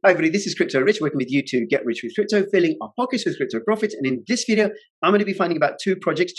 Hi everybody, this is Crypto Rich, working with you to get rich with crypto, filling our pockets with crypto profits. And in this video, I'm going to be finding about two projects,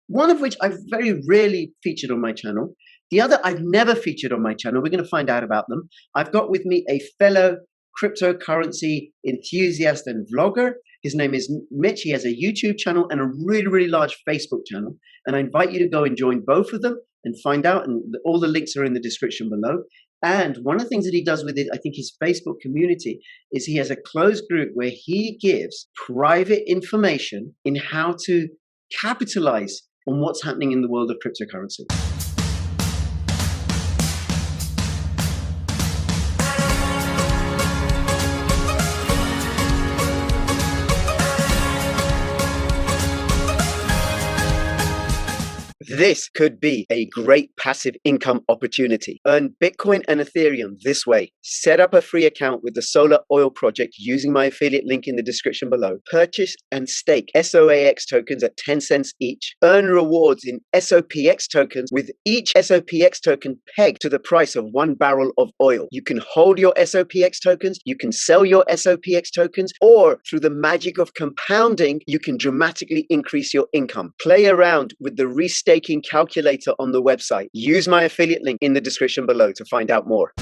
one of which I've very rarely featured on my channel. The other I've never featured on my channel. We're going to find out about them. I've got with me a fellow cryptocurrency enthusiast and vlogger. His name is Mitch. He has a YouTube channel and a really large Facebook channel. And I invite you to go and join both of them and find out. And all the links are in the description below. And one of the things that he does with it, I think his Facebook community, is he has a closed group where he gives private information in how to capitalize on what's happening in the world of cryptocurrency. This could be a great passive income opportunity. Earn Bitcoin and Ethereum this way. Set up a free account with the Solar Oil project using my affiliate link in the description below. Purchase and stake SOAX tokens at 10 cents each. Earn rewards in SOPX tokens with each SOPX token pegged to the price of 1 barrel of oil. You can hold your SOPX tokens, you can sell your SOPX tokens, or through the magic of compounding, you can dramatically increase your income. Play around with the restaking calculator on the website. Use my affiliate link in the description below to find out more.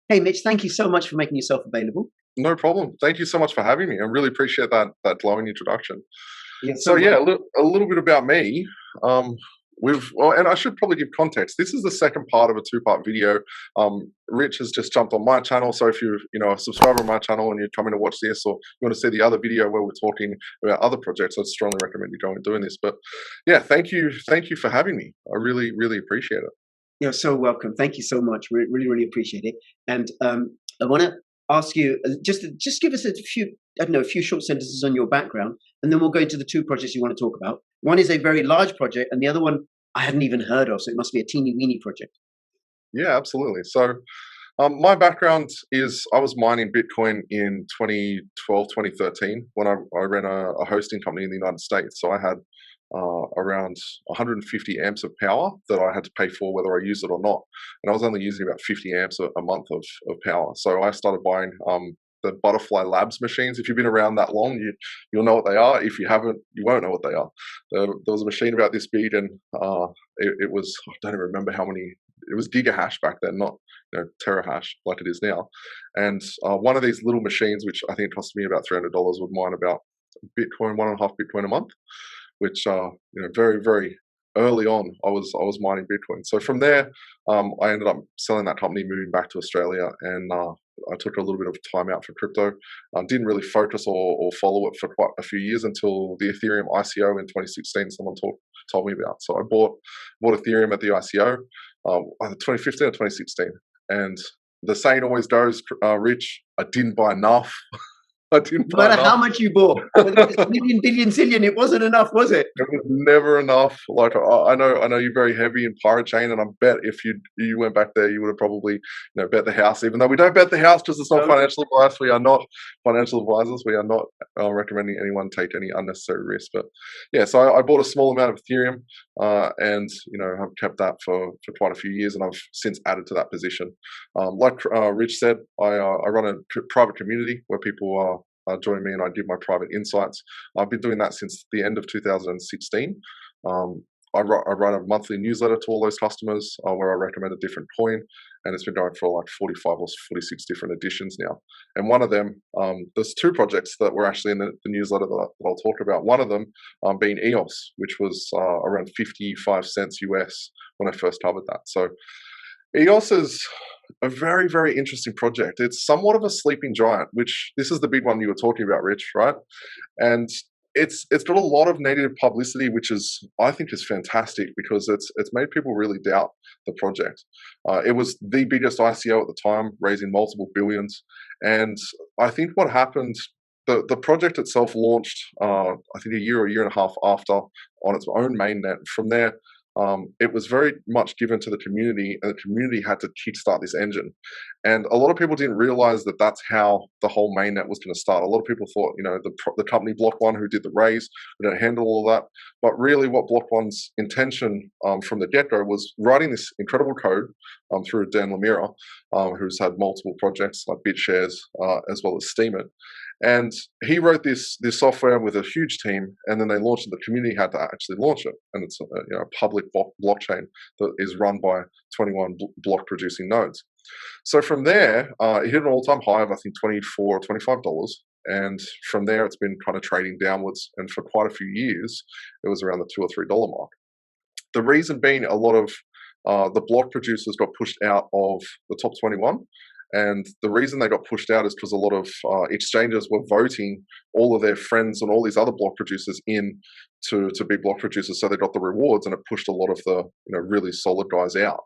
Hey Mitch, thank you so much for making yourself available. No problem. Thank you so much for having me. I really appreciate that glowing introduction. Yeah, So yeah, a little bit about me. And I should probably give context. This is the second part of a two-part video. Rich has just jumped on my channel, so if you're a subscriber on my channel and you're coming to watch this, or you want to see the other video where we're talking about other projects, I'd strongly recommend you going and doing this. But yeah, thank you for having me. I really appreciate it. You're so welcome. Thank you so much. We really appreciate it. And I want to ask you just give us a few short sentences on your background, and then we'll go into the two projects you want to talk about. One is a very large project, and the other one I hadn't even heard of, so it must be a teeny weeny project. Yeah, absolutely. So my background is I was mining Bitcoin in 2012, 2013 when I ran a hosting company in the United States. So I had around 150 amps of power that I had to pay for whether I used it or not. And I was only using about 50 amps a month of power. So I started buying the Butterfly Labs machines. If you've been around that long, you'll know what they are. If you haven't, you won't know what they are. There was a machine about this big, and it was, I don't even remember how many, it was gigahash back then, not terahash like it is now. And one of these little machines, which I think it cost me about $300, would mine about Bitcoin, 1.5 Bitcoin a month, which very early on I was mining Bitcoin. So from there I ended up selling that company, moving back to Australia, and I took a little bit of time out for crypto. Didn't really focus or follow it for quite a few years until the Ethereum ICO in 2016 someone told me about. So I bought Ethereum at the ICO either 2015 or 2016, and the saying always goes, Rich, I didn't buy enough. No matter how much you bought, whether it's million, billion, zillion, it wasn't enough, was it? It was never enough. Like I know you're very heavy in pirate chain, and I bet if you went back there, you would have probably bet the house. Even though we don't bet the house because it's not financial advice. We are not financial advisors. We are not recommending anyone take any unnecessary risk. But yeah, so I bought a small amount of Ethereum, and have kept that for quite a few years, and I've since added to that position. Like Rich said, I run a private community where people join me, and I give my private insights. I've been doing that since the end of 2016. I write a monthly newsletter to all those customers where I recommend a different coin, and it's been going for like 45 or 46 different editions now. And one of them, there's two projects that were actually in the newsletter that I'll talk about. One of them being EOS, which was around 55 cents US when I first covered that. So EOS is a very interesting project. It's somewhat of a sleeping giant, which this is the big one you were talking about, Rich, right? And it's got a lot of negative publicity, which I think is fantastic, because it's made people really doubt the project. It was the biggest ICO at the time, raising multiple billions. And I think what happened, the project itself launched, I think a year and a half after, on its own mainnet. From there, it was very much given to the community, and the community had to kickstart this engine. And a lot of people didn't realize that that's how the whole mainnet was going to start. A lot of people thought, the company Block One who did the raise would handle all of that. But really what Block One's intention from the get-go was writing this incredible code through Dan Lemire, who's had multiple projects like BitShares as well as Steemit. And he wrote this software with a huge team, and then they launched it. The community had to actually launch it, and it's a public blockchain that is run by 21 block producing nodes. So from there, it hit an all-time high of I think $24 or $25, and from there it's been kind of trading downwards. And for quite a few years, it was around the $2 or $3 mark. The reason being, a lot of the block producers got pushed out of the top 21. And the reason they got pushed out is because a lot of exchanges were voting all of their friends and all these other block producers in to be block producers, so they got the rewards, and it pushed a lot of the really solid guys out.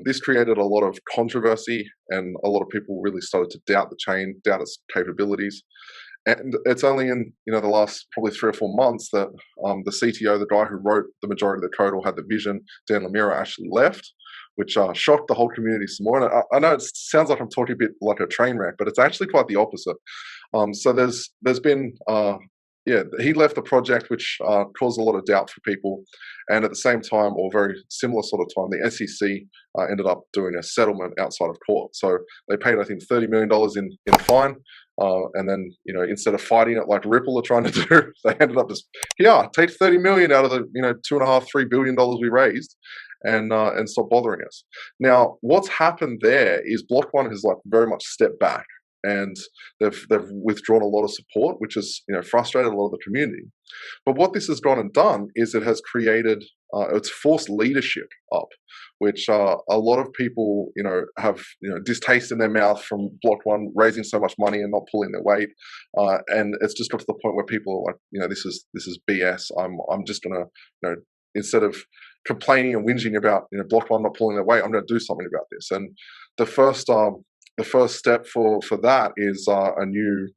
This created a lot of controversy, and a lot of people really started to doubt the chain, doubt its capabilities. And it's only in the last probably 3 or 4 months that the CTO, the guy who wrote the majority of the code or had the vision, Dan Lemire, actually left, which shocked the whole community some more. And I know it sounds like I'm talking a bit like a train wreck, but it's actually quite the opposite. So there's been he left the project, which caused a lot of doubt for people. And at the same time, or very similar sort of time, the SEC ended up doing a settlement outside of court. So they paid, I think, $30 million in fine. And then, instead of fighting it like Ripple are trying to do, they ended up just, take 30 million out of the, $2.5–3 billion we raised, and stop bothering us. Now, what's happened there is Block One has very much stepped back, and they've withdrawn a lot of support, which has frustrated a lot of the community. But what this has gone and done is it has created, it's forced leadership up, which a lot of people have distaste in their mouth from Block One raising so much money and not pulling their weight, and it's just got to the point where people are like, this is BS. I'm just gonna instead of complaining and whinging about Block One not pulling their weight, I'm going to do something about this. And the first step for that is a new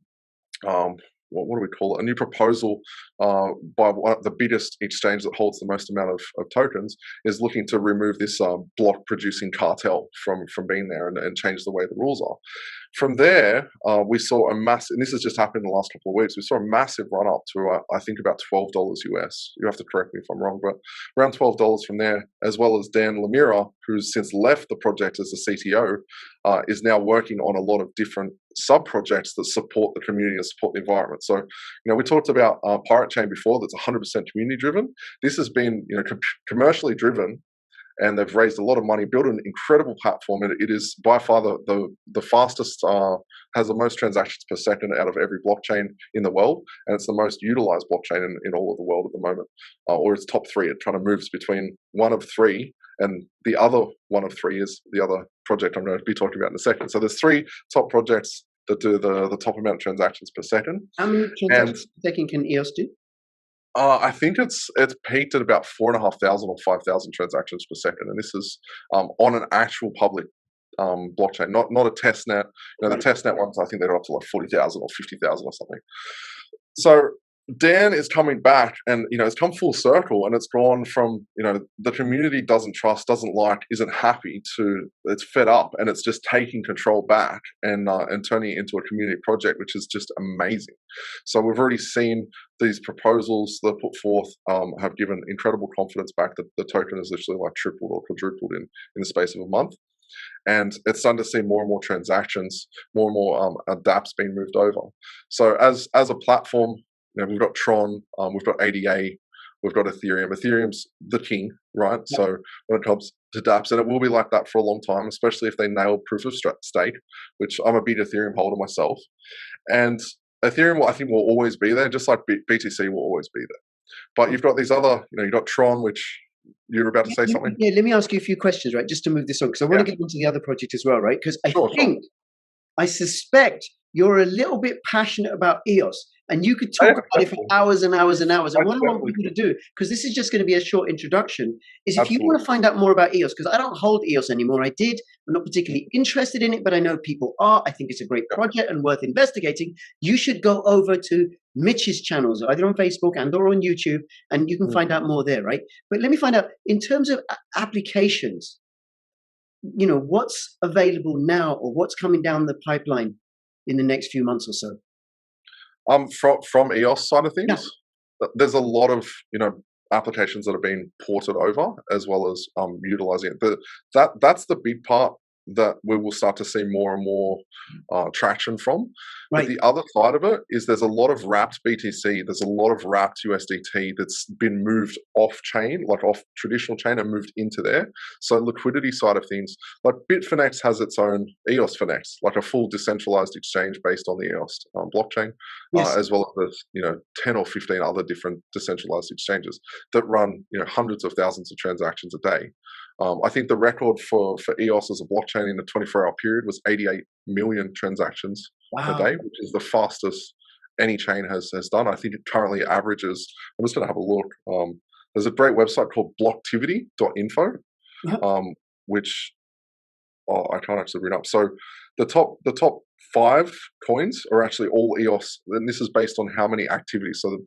what do we call it? A new proposal by one of the biggest exchange that holds the most amount of tokens is looking to remove this block producing cartel from being there and change the way the rules are. From there, we saw a massive, and this has just happened in the last couple of weeks, we saw a massive run up to, I think, about $12 US. You have to correct me if I'm wrong, but around $12 from there, as well as Dan Lemire, who's since left the project as the CTO, is now working on a lot of different sub-projects that support the community and support the environment. So, we talked about Pirate Chain before, that's 100% community-driven. This has been, commercially driven, and they've raised a lot of money, built an incredible platform, and it is by far the fastest, has the most transactions per second out of every blockchain in the world, and it's the most utilized blockchain in all of the world at the moment, or it's top 3. It kind of moves between one of 3, and the other one of 3 is the other project I'm going to be talking about in a second. So there's 3 top projects that do the top amount of transactions per second. How many transactions per second can EOS do? I think it's peaked at about 4,500 or 5,000 transactions per second, and this is on an actual public blockchain, not a test net. The test net ones, I think they're up to like 40,000 or 50,000 or something. So Dan is coming back, and it's come full circle, and it's gone from the community doesn't trust, doesn't like, isn't happy, to it's fed up, and it's just taking control back and turning it into a community project, which is just amazing. So we've already seen these proposals that are put forth have given incredible confidence back that the token has literally like tripled or quadrupled in the space of a month. And it's starting to see more and more transactions, more and more dApps being moved over. So as a platform, we've got Tron, we've got ADA, we've got Ethereum. Ethereum's the king, right? Yeah. So when it comes to dApps, and it will be like that for a long time, especially if they nail proof of stake, which I'm a big Ethereum holder myself. And Ethereum, I think, will always be there, just like BTC will always be there. But you've got these other, you've got Tron, which you were about to say something? Yeah, let me ask you a few questions, right, just to move this on, because I want to get into the other project as well, right? Because I suspect you're a little bit passionate about EOS. And you could I talk am about it for definitely. hours and hours and hours. I And what I want definitely people to could. do, because this is just going to be a short introduction, is if you want Absolutely. to find out more about EOS, because I don't hold EOS anymore. I did. I'm not particularly interested in it, but I know people are. I think it's a great Yeah. project and worth investigating. You should go over to Mitch's channels, either on Facebook and or on YouTube, and you can find out more there, right? But let me find out, in terms of applications, what's available now or what's coming down the pipeline in the next few months or so? From EOS side of Yeah, things, there's a lot of applications that are being ported over as well as utilizing it. That's the big part that we will start to see more and more traction from. But right. the other side of it is there's a lot of wrapped BTC, there's a lot of wrapped USDT that's been moved off chain, like off traditional chain, and moved into there. So liquidity side of things, like Bitfinex has its own EOS Finex, like a full decentralized exchange based on the EOS blockchain, Yes. as well as 10 or 15 other different decentralized exchanges that run hundreds of thousands of transactions a day. I think the record for EOS as a blockchain in a 24-hour period was 88 million transactions a Wow. day, which is the fastest any chain has done. I think it currently averages. I'm just going to have a look. There's a great website called blocktivity.info, Uh-huh. which I can't actually read up. So the top 5 coins are actually all EOS, and this is based on how many activities. So the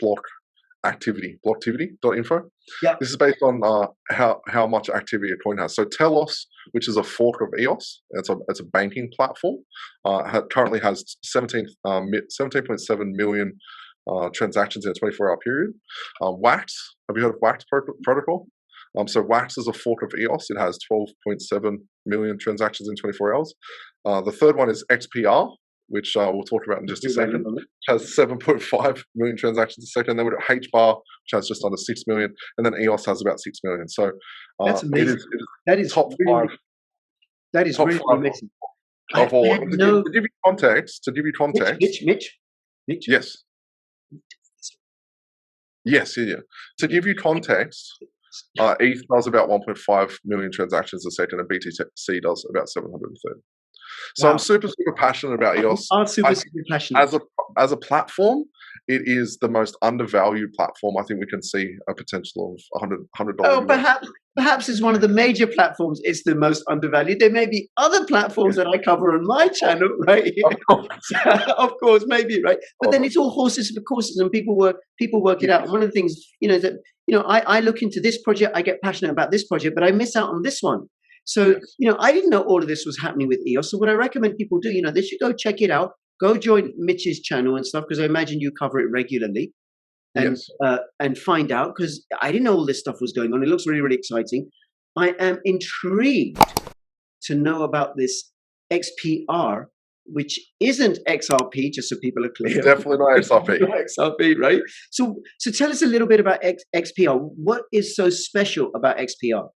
blocktivity.info. Yeah. This is based on how much activity a coin has. So Telos, which is a fork of EOS, it's a banking platform, currently has 17.7 million transactions in a 24-hour period. Wax, have you heard of Wax protocol? So Wax is a fork of EOS. It has 12.7 million transactions in 24 hours. The third one is XPR, which we'll talk about in just a second. Has 7.5 million transactions a second. Then we've got HBAR, which has just under 6 million, and then EOS has about 6 million. So That's it amazing. is That is top really, five, that is top really five amazing. of I all. had To no. give you context, Mitch. yes, yes, yeah. To give you context, ETH does about 1.5 million transactions a second, and BTC does about 730. So I'm Wow. super passionate about You EOS. are I super, think super passionate. as a platform, it is the most undervalued platform. I think we can see a potential of $100 Oh, US. perhaps as one of the major platforms, it's the most undervalued. There may be other platforms that I cover on my channel, right? Of course. Of course, maybe, right? But then Of it's all horses for courses, and people work it yes. out. And one of the things, that I look into this project, I get passionate about this project, but I miss out on this one. So, Yes. I didn't know all of this was happening with EOS. So what I recommend people do, they should go check it out. Go join Mitch's channel and stuff, because I imagine you cover it regularly, and Yes. and find out, because I didn't know all this stuff was going on. It looks really, really exciting. I am intrigued to know about this XPR, which isn't XRP, just so people are clear. It's definitely not XRP. XRP, right? So tell us a little bit about XPR. What is so special about XPR?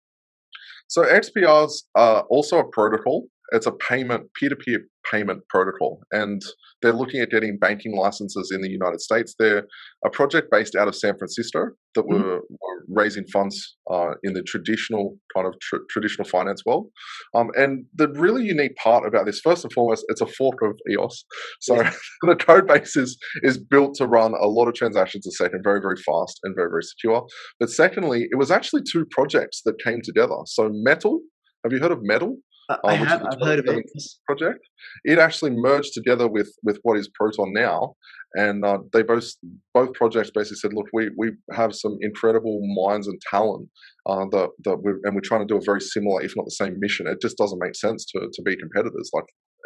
So XPR is also a protocol. It's a peer-to-peer payment protocol, and they're looking at getting banking licenses in the United States. They're a project based out of San Francisco that were raising funds in the traditional kind of traditional finance world. And the really unique part about this, first and foremost, it's a fork of EOS. So Yes. the code base is built to run a lot of transactions a second, very, very fast and very, very secure. But secondly, it was actually 2 projects that came together. So Metal, have you heard of Metal? I Which is have. the I've heard of it. 2017 project. It actually merged together with what is Proton now, and they both projects basically said, look, we have some incredible minds and talent we're trying to do a very similar, if not the same mission. It just doesn't make sense to be competitors,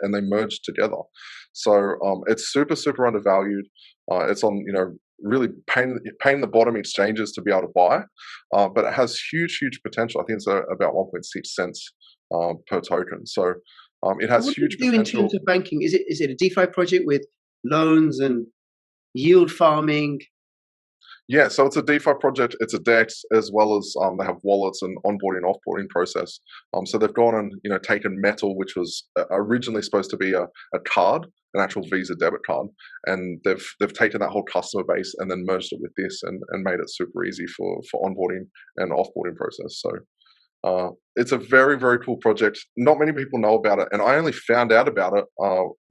and they merged together. So it's super undervalued. It's on really paying the bottom exchanges to be able to buy, but it has huge potential. I think it's about 1.6 cents per token. So it has What do huge you do in potential. terms of banking? Is it a DeFi project with loans and yield farming? Yeah, so it's a DeFi project. It's a DEX, as well as they have wallets and onboarding, offboarding process. So they've gone and taken Metal, which was originally supposed to be a card, an actual Visa debit card, and they've taken that whole customer base and then merged it with this and made it super easy for onboarding and offboarding process. So It's a very, very cool project. Not many people know about it, and I only found out about it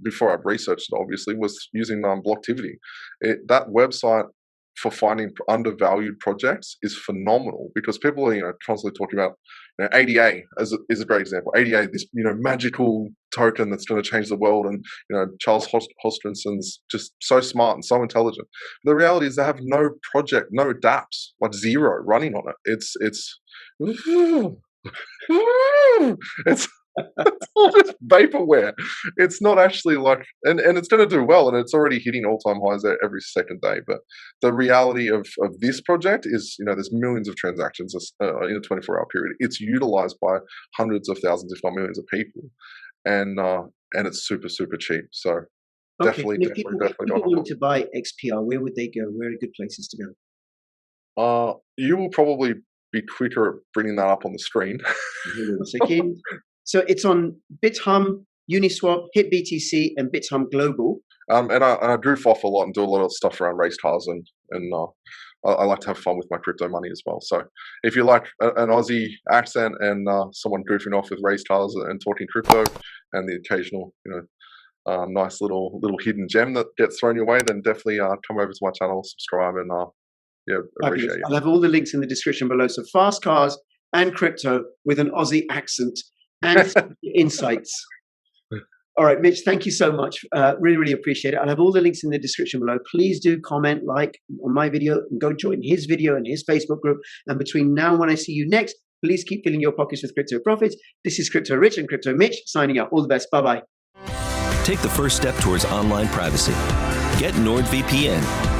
before I've researched it. Obviously, was using Blocktivity. That website for finding undervalued projects is phenomenal because people are constantly talking about ADA is a great example. ADA, this magical token that's going to change the world, and Charles Hoskinson's just so smart and so intelligent. The reality is they have no project, no dApps, like zero running on it. It's it's all just vaporware. It's not actually like, and it's going to do well, and it's already hitting all-time highs every second day. But the reality of this project is, there's millions of transactions in a 24-hour period. It's utilized by hundreds of thousands, if not millions of people, and it's super, super cheap. So definitely if people want to buy XPR, where would they go? Where are good places to go? You will probably be quicker at bringing that up on the screen. So it's on BitHum, Uniswap, HitBTC, and BitHum Global. And I goof off a lot and do a lot of stuff around race cars, and I like to have fun with my crypto money as well. So if you like an Aussie accent and someone goofing off with race cars and talking crypto, and the occasional nice little hidden gem that gets thrown your way, then definitely come over to my channel, subscribe, and appreciate it. I'll have all the links in the description below. So fast cars and crypto with an Aussie accent and insights. All right, Mitch, thank you so much. Really, really appreciate it. I'll have all the links in the description below. Please do comment, like on my video, and go join his video and his Facebook group. And between now and when I see you next, please keep filling your pockets with crypto profits. This is Crypto Rich and Crypto Mitch signing out. All the best. Bye-bye. Take the first step towards online privacy. Get NordVPN.